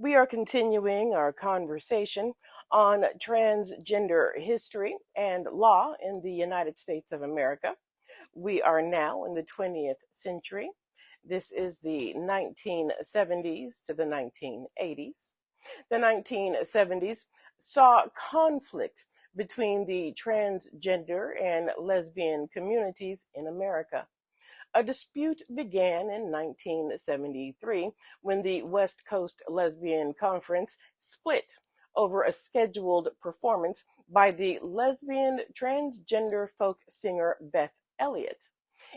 We are continuing our conversation on transgender history and law in the United States of America. We are now in the 20th century. This is the 1970s to the 1980s. The 1970s saw conflict between the transgender and lesbian communities in America. A dispute began in 1973 when the West Coast Lesbian Conference split over a scheduled performance by the lesbian transgender folk singer Beth Elliott.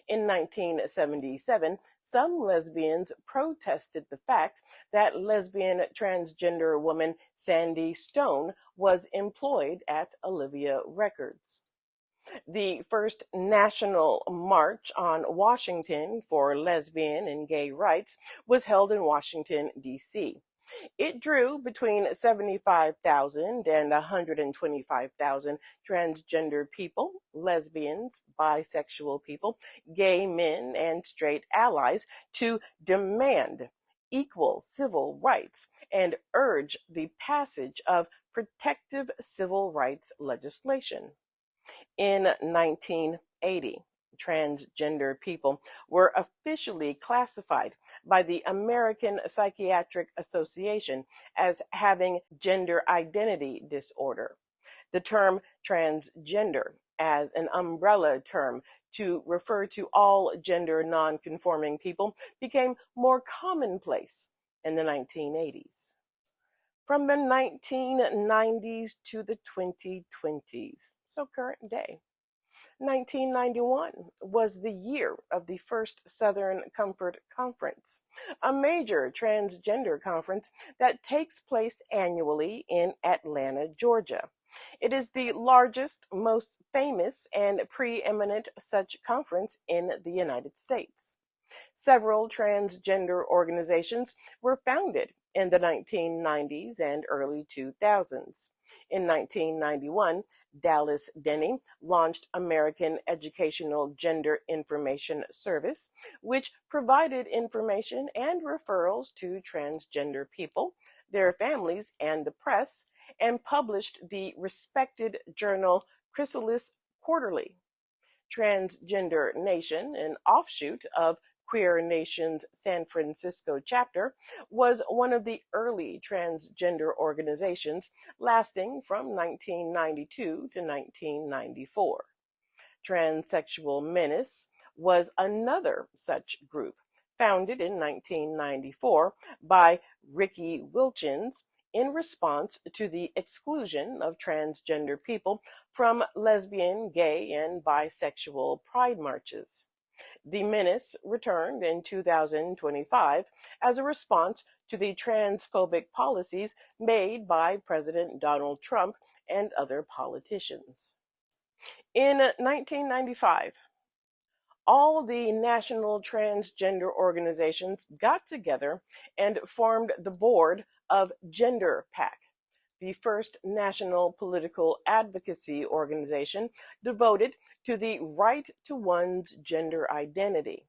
In 1977, some lesbians protested the fact that lesbian transgender woman Sandy Stone was employed at Olivia Records. The first national march on Washington for lesbian and gay rights was held in Washington, D.C. It drew between 75,000 and 125,000 transgender people, lesbians, bisexual people, gay men, and straight allies to demand equal civil rights and urge the passage of protective civil rights legislation. In 1980, transgender people were officially classified by the American Psychiatric Association as having gender identity disorder. The term transgender, as an umbrella term to refer to all gender nonconforming people, became more commonplace in the 1980s. From the 1990s to the 2020s, so current day. 1991 was the year of the first Southern Comfort Conference, a major transgender conference that takes place annually in Atlanta, Georgia. It is the largest, most famous, and preeminent such conference in the United States. Several transgender organizations were founded in the 1990s and early 2000s. In 1991, Dallas Denny launched American Educational Gender Information Service, which provided information and referrals to transgender people, their families, and the press, and published the respected journal Chrysalis Quarterly. Transgender Nation, an offshoot of Queer Nation's San Francisco chapter, was one of the early transgender organizations, lasting from 1992 to 1994. Transsexual Menace was another such group, founded in 1994 by Ricky Wilchins in response to the exclusion of transgender people from lesbian, gay, and bisexual pride marches. The Menace returned in 2025 as a response to the transphobic policies made by President Donald Trump and other politicians. In 1995, all the national transgender organizations got together and formed the board of Gender PAC, the first national political advocacy organization devoted to the right to one's gender identity.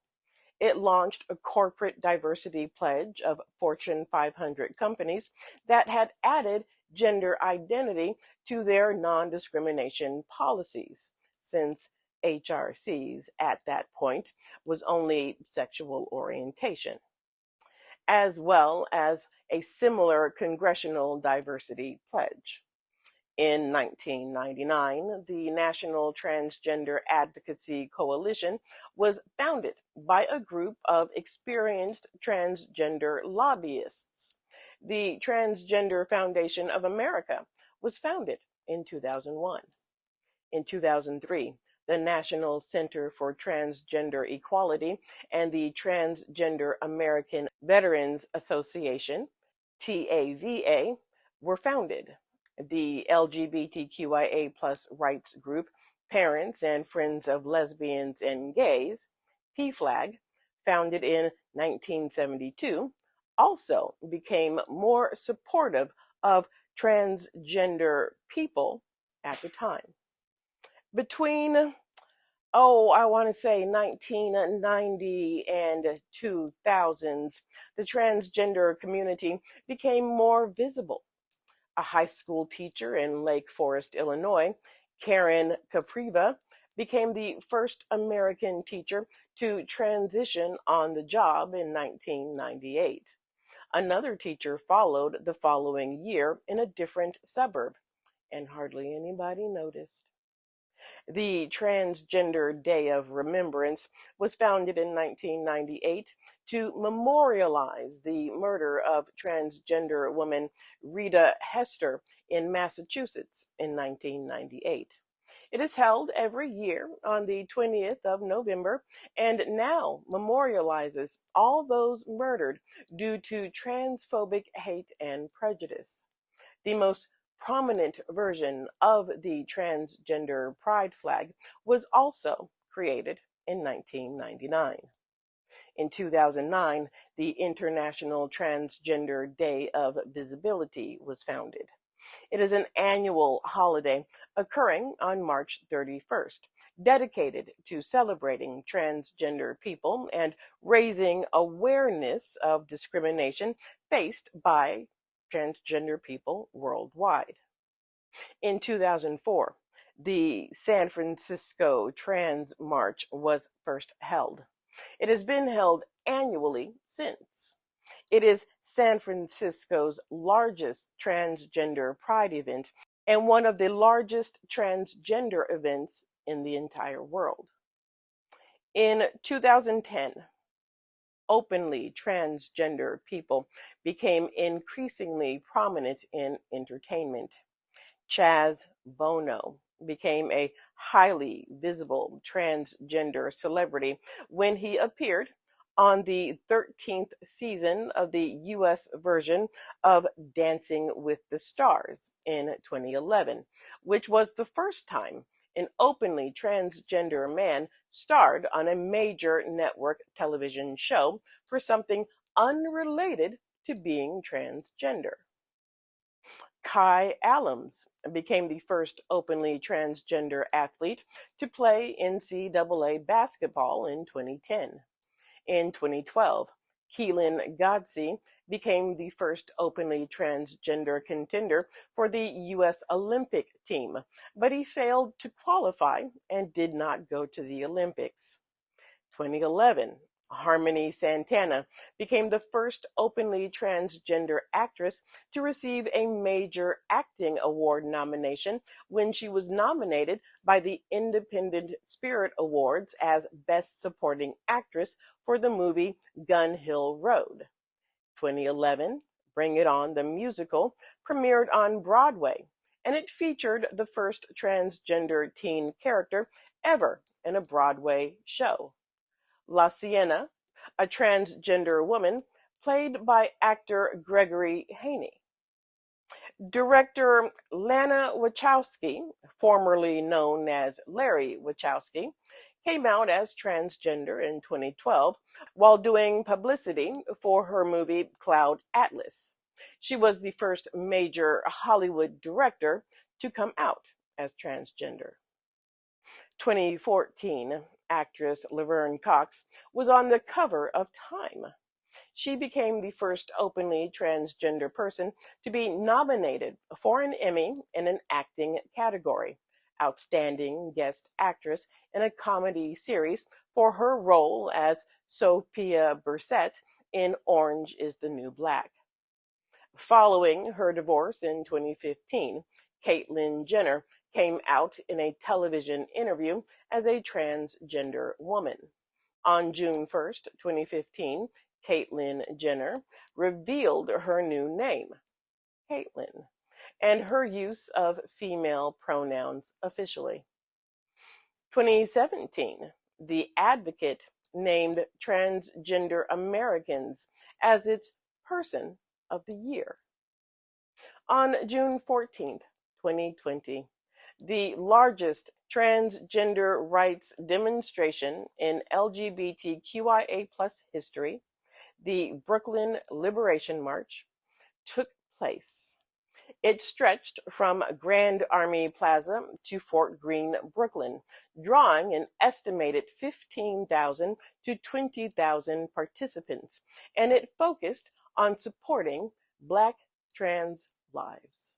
It launched a corporate diversity pledge of Fortune 500 companies that had added gender identity to their non-discrimination policies, since HRCs at that point was only sexual orientation, as well as a similar congressional diversity pledge. In 1999, the National Transgender Advocacy Coalition was founded by a group of experienced transgender lobbyists. The Transgender Foundation of America was founded in 2001. In 2003, the National Center for Transgender Equality and the Transgender American Veterans Association, TAVA, were founded. The LGBTQIA+ rights group Parents and Friends of Lesbians and Gays, PFLAG, founded in 1972, also became more supportive of transgender people at the time. Between I want to say 1990 and 2000s, the transgender community became more visible. A high school teacher in Lake Forest, Illinois, Karen Capriva, became the first American teacher to transition on the job in 1998. Another teacher followed the following year in a different suburb, and hardly anybody noticed. The Transgender Day of Remembrance was founded in 1998 to memorialize the murder of transgender woman Rita Hester in Massachusetts in 1998. It is held every year on the 20th of November and now memorializes all those murdered due to transphobic hate and prejudice. The most prominent version of the transgender pride flag was also created in 1999. In 2009, the International Transgender Day of Visibility was founded. It is an annual holiday occurring on March 31st, dedicated to celebrating transgender people and raising awareness of discrimination faced by transgender people worldwide. In 2004, the San Francisco Trans March was first held. It has been held annually since. It is San Francisco's largest transgender pride event and one of the largest transgender events in the entire world. In 2010, openly transgender people became increasingly prominent in entertainment. Chaz Bono became a highly visible transgender celebrity when he appeared on the 13th season of the U.S. version of Dancing with the Stars in 2011, which was the first time an openly transgender man starred on a major network television show for something unrelated to being transgender. Kai Allams became the first openly transgender athlete to play NCAA basketball in 2010. In 2012, Keelan Godsey became the first openly transgender contender for the U.S. Olympic team, but he failed to qualify and did not go to the Olympics. 2011, Harmony Santana became the first openly transgender actress to receive a major acting award nomination when she was nominated by the Independent Spirit Awards as Best Supporting Actress for the movie Gun Hill Road. 2011, Bring It On the musical premiered on Broadway, and it featured the first transgender teen character ever in a Broadway show. La Sienna, a transgender woman, played by actor Gregory Haney. Director Lana Wachowski, formerly known as Larry Wachowski, came out as transgender in 2012 while doing publicity for her movie Cloud Atlas. She was the first major Hollywood director to come out as transgender. 2014, actress Laverne Cox was on the cover of Time. She became the first openly transgender person to be nominated for an Emmy in an acting category, Outstanding Guest Actress in a Comedy Series, for her role as Sophia Bursette in Orange is the New Black. Following her divorce in 2015, Caitlyn Jenner came out in a television interview as a transgender woman. On June 1st, 2015, Caitlyn Jenner revealed her new name, Caitlyn, and her use of female pronouns officially. 2017, The Advocate named Transgender Americans as its Person of the Year. On June 14th, 2020, the largest transgender rights demonstration in LGBTQIA+ history, the Brooklyn Liberation March, took place. It stretched from Grand Army Plaza to Fort Greene, Brooklyn, drawing an estimated 15,000 to 20,000 participants, and it focused on supporting Black trans lives.